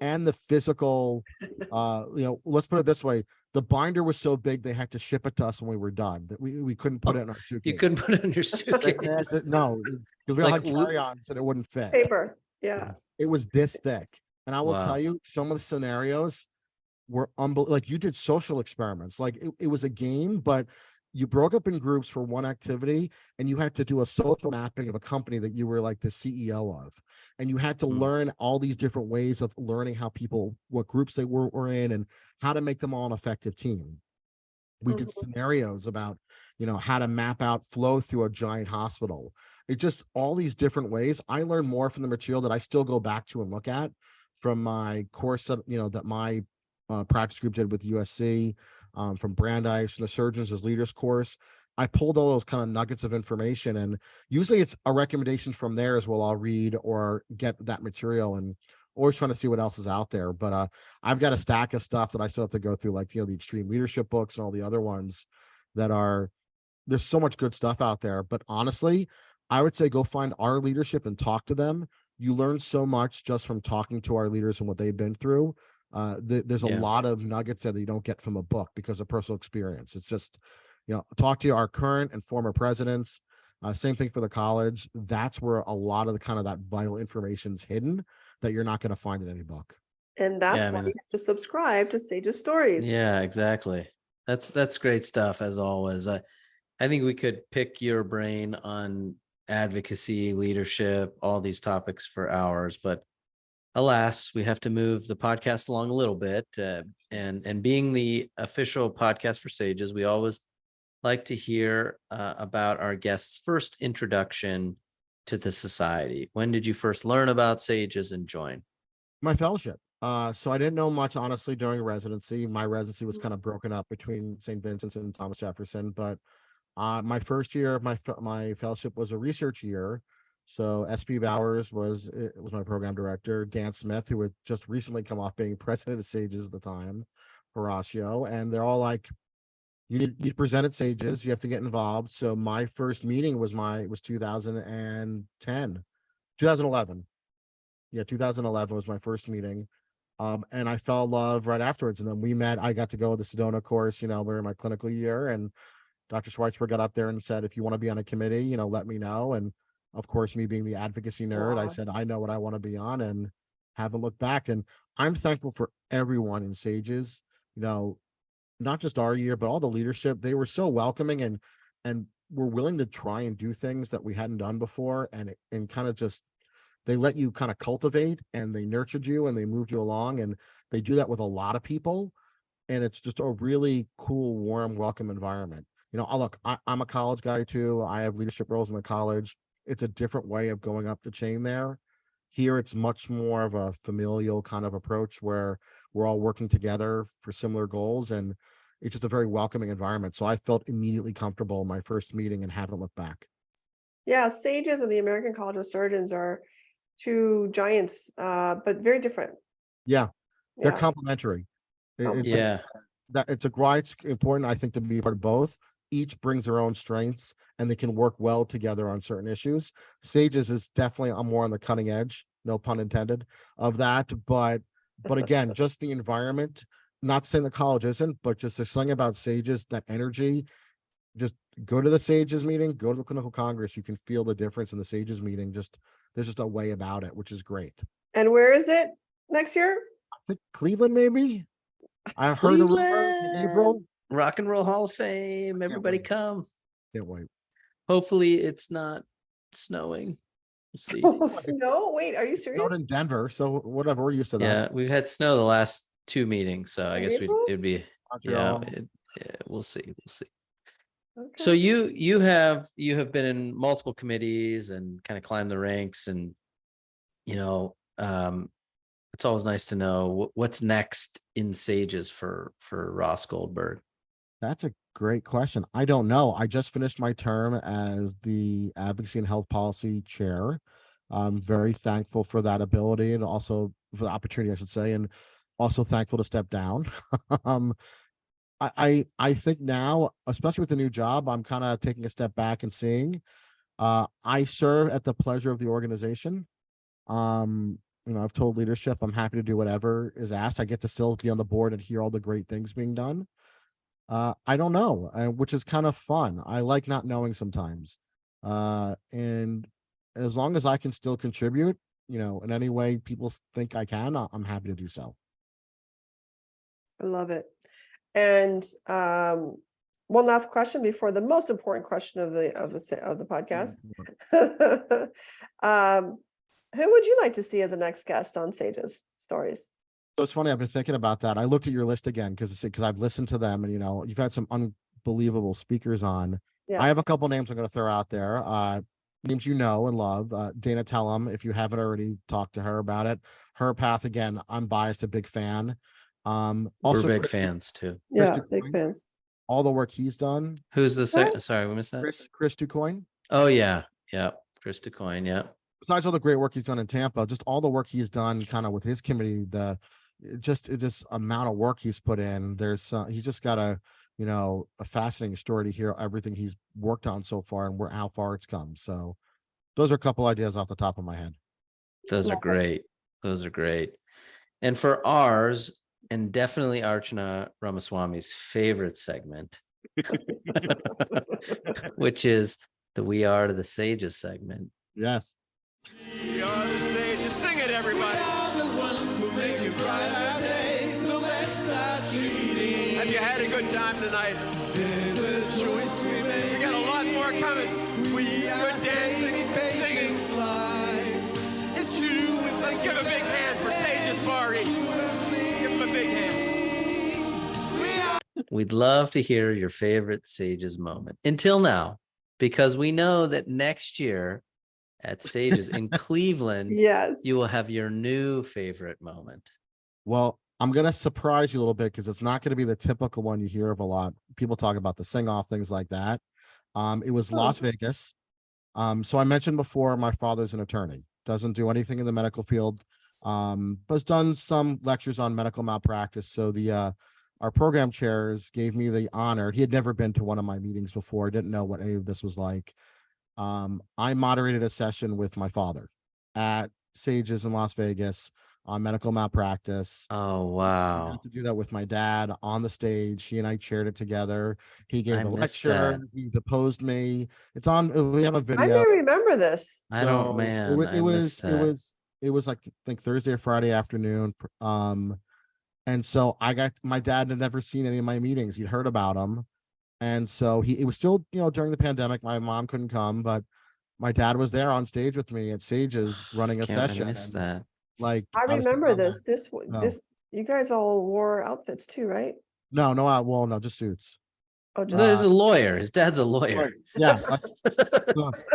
and the physical. Let's put it this way: the binder was so big they had to ship it to us when we were done. That we couldn't put it in our suitcase. You couldn't put it in your They had suitcase. no, because we all Like, had carry-ons and it wouldn't fit. Paper. Yeah. It was this thick, and I will Wow. tell you, some of the scenarios were unbelievable. Like, you did social experiments. Like, it was a game, but you broke up in groups for one activity, and you had to do a social mapping of a company that you were like the CEO of, and you had to Hmm. learn all these different ways of learning how people, what groups they were in, and how to make them all an effective team. We did Mhm. scenarios about, how to map out flow through a giant hospital. It just, all these different ways. I learned more from the material that I still go back to and look at from my course that my practice group did with USC, from Brandeis, the Surgeons as Leaders course. I pulled all those kind of nuggets of information, and usually it's a recommendation from there as well. I'll read or get that material, and always trying to see what else is out there. But I've got a stack of stuff that I still have to go through, like, the extreme leadership books and all the other ones that are, there's so much good stuff out there. But honestly, I would say go find our leadership and talk to them. You learn so much just from talking to our leaders and what they've been through. There's a Yeah. lot of nuggets that you don't get from a book because of personal experience. It's just, talk to our current and former presidents. Same thing for the college. That's where a lot of the kind of that vital information is hidden that you're not going to find in any book. And that's Yeah, I why mean, you have to subscribe to Sage's Stories. yeah, exactly. That's great stuff as always. I think we could pick your brain on advocacy, leadership, all these topics for hours, but alas, we have to move the podcast along a little bit. And being the official podcast for Sages, we always like to hear about our guests' first introduction to the society. When did you first learn about Sages and join? My fellowship. So I didn't know much, honestly, during residency. My residency was Mhm. kind of broken up between St. Vincent's and Thomas Jefferson, but my first year of my fellowship was a research year. So SP Bowers was my program director. Dan Smith, who had just recently come off being president of SAGES at the time, Horatio, and they're all like, you present at SAGES, you have to get involved. So my first meeting was 2010, 2011. Yeah, 2011 was my first meeting. And I fell in love right afterwards. And then we met. I got to go to the Sedona course, we're in my clinical year. And Dr. Schweitzer got up there and said, if you want to be on a committee, let me know. And of course, me being the advocacy nerd, I Wow. said, I know what I want to be on, and haven't looked back. And I'm thankful for everyone in SAGES, not just our year, but all the leadership. They were so welcoming and were willing to try and do things that we hadn't done before. And kind of just, they let you kind of cultivate, and they nurtured you and they moved you along. And they do that with a lot of people. And it's just a really cool, warm, welcome environment. I'm a college guy too. I have leadership roles in the college. It's a different way of going up the chain there. Here, it's much more of a familial kind of approach where we're all working together for similar goals. And it's just a very welcoming environment. So I felt immediately comfortable in my first meeting and haven't looked back. Yeah, SAGES and the American College of Surgeons are two giants, but very different. Yeah, they're Yeah. complementary. It's Complementary. Yeah. that it's why it's important, I think, to be part of both. Each brings their own strengths, and they can work well together on certain issues. SAGES is definitely more on the cutting edge, no pun intended, of that. But again, just the environment. Not saying the college isn't, but just there's something about SAGES, that energy. Just go to the SAGES meeting, go to the clinical congress. You can feel the difference in the SAGES meeting. Just there's just a way about it, which is great. And where is it next year? I think Cleveland, maybe. I heard a rumor in Cleveland, April. Rock and Roll Hall of Fame. Can't Everybody wait. come. Can't wait. Hopefully it's not snowing. We'll see. Oh, snow? Wait, are you serious? Snowed in Denver, so whatever, we're used to that. Yeah, we've had snow the last two meetings, so I In guess April? it'd be Montreal. we'll see. We'll see. So Okay. you have been in multiple committees and kind of climbed the ranks, and it's always nice to know what's next in SAGES for Ross Goldberg. That's a great question. I don't know. I just finished my term as the Advocacy and Health Policy Chair. I'm very thankful for that ability, and also for the opportunity, I should say, and also thankful to step down. um, I think now, especially with the new job, I'm kind of taking a step back and seeing I serve at the pleasure of the organization. I've told leadership I'm happy to do whatever is asked. I get to still be on the board and hear all the great things being done. I don't know, which is kind of fun. I like not knowing sometimes. And as long as I can still contribute, in any way people think I can, I'm happy to do so. I love it. And one last question before the most important question of the podcast. Who would you like to see as the next guest on Sages Stories? So it's funny. I've been thinking about that. I looked at your list again because I've listened to them, and you've had some unbelievable speakers on. Yeah. I have a couple names I'm going to throw out there. Names you know and love. Dana Tellum, if you haven't already talked to her about it. Her path, again, I'm biased, a big fan. Also, we're big fans too. Yeah, big fans. All the work he's done. Who's the sorry, we missed that. Chris DuCoin. Oh yeah, Chris DuCoin. Yeah. Besides all the great work he's done in Tampa, just all the work he's done, kind of with his committee, just amount of work he's put in. He's just got a fascinating story to hear everything he's worked on so far and how far it's come. So those are a couple ideas off the top of my head. Those are great. Those are great. And for ours, and definitely Archana Ramaswamy's favorite segment, which is the We Are the Sages segment. Yes. We are the sages. Sing it, everybody. We are the ones who make it bright our day, so let's start treating. Have you had a good time tonight? There's a choice we make. We got a lot more coming. We are dancing, singing lives. It's true. Let's give a big hand for Sages Far East. Give them a big hand. We'd love to hear your favorite Sages moment until now, because we know that next year at Sages in Cleveland, yes, you will have your new favorite moment. Well, I'm going to surprise you a little bit because it's not going to be the typical one you hear of a lot. People talk about the sing-off, things like that. It was Las Vegas. So I mentioned before, my father's an attorney, doesn't do anything in the medical field, but has done some lectures on medical malpractice. So our program chairs gave me the honor. He had never been to one of my meetings before, didn't know what any of this was like. I moderated a session with my father at Sages in Las Vegas on medical malpractice. Oh, I wow. got to do that with my dad on the stage. He and I chaired it together. He gave a missed lecture. that. He deposed me. It's on. We have a video. I may remember this. I don't, man. It was like, I think Thursday or Friday afternoon. And so my dad had never seen any of my meetings. He'd heard about them. And so it was still, during the pandemic, my mom couldn't come, but my dad was there on stage with me at Sages running a session. I missed that. Like, I remember this. This No. you guys all wore outfits too, right? No, just suits. Oh, No, he's a lawyer. His dad's a lawyer. Yeah.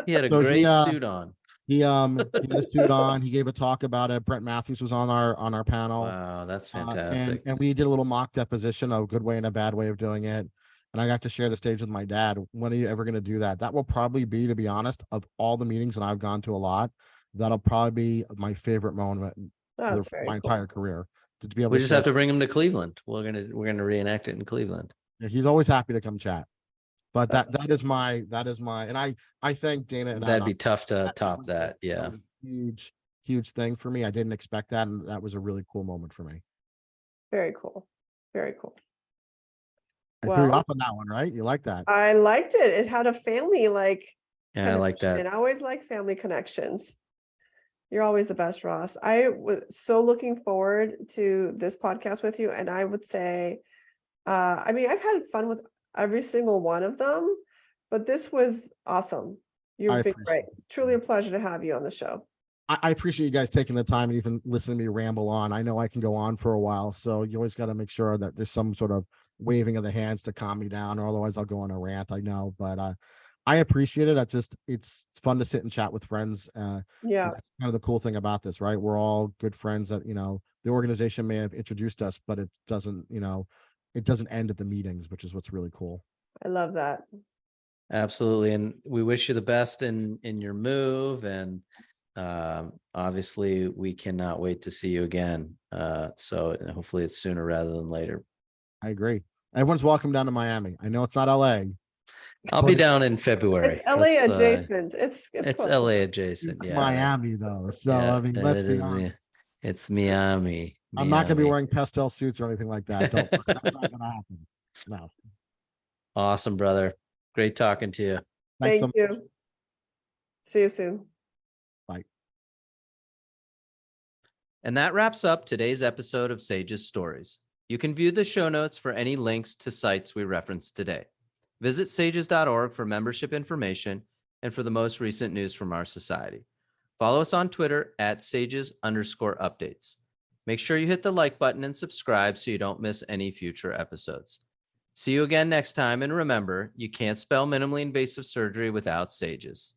He had a So gray suit on. He had a suit on. He gave a talk about it. Brent Matthews was on our panel. Wow, that's fantastic. And we did a little mock deposition, a good way and a bad way of doing it. And I got to share the stage with my dad. When are you ever going to do that? That will probably be, to be honest, of all the meetings, and I've gone to a lot, that'll probably be my favorite moment That's for my entire career. To be able We to just have to bring him to Cleveland. We're gonna reenact it in Cleveland. He's always happy to come chat. But that is my, and I thank Dana. And That'd be tough to top that. Yeah. That was a huge thing for me. I didn't expect that, and that was a really cool moment for me. Very cool. Very cool. I threw you off on that one, right? You like that? I liked it. It had a family Yeah, I like that. And I always like family connections. You're always the best, Ross. I was so looking forward to this podcast with you. And I would say, I've had fun with every single one of them, but this was awesome. You've been great. Truly a pleasure to have you on the show. I appreciate you guys taking the time and even listening to me ramble on. I know I can go on for a while, so you always got to make sure that there's some sort of waving of the hands to calm me down, or otherwise I'll go on a rant. I know, but I appreciate it. It's fun to sit and chat with friends. Yeah, that's kind of the cool thing about this, right? We're all good friends that the organization may have introduced us, but it doesn't end at the meetings, which is what's really cool. I love that. Absolutely, and we wish you the best in your move, and obviously we cannot wait to see you again. So hopefully it's sooner rather than later. I agree. Everyone's welcome down to Miami. I know it's not LA, I'll be down in February. It's LA Let's, adjacent. It's It's close LA enough. adjacent. It's Yeah. Miami though. So Yeah, I mean, let's it be is, yeah. honest. It's Miami. I'm not gonna be Miami. wearing pastel suits or anything like that. Don't worry. That's not gonna happen. No. Awesome, brother. Great talking to you. Thanks so Thank much. you. See you soon. Bye. And that wraps up today's episode of Sage's Stories. You can view the show notes for any links to sites we referenced today. Visit sages.org for membership information and for the most recent news from our society. Follow us on Twitter at sages_updates. Make sure you hit the like button and subscribe so you don't miss any future episodes. See you again next time, and remember, you can't spell minimally invasive surgery without SAGES.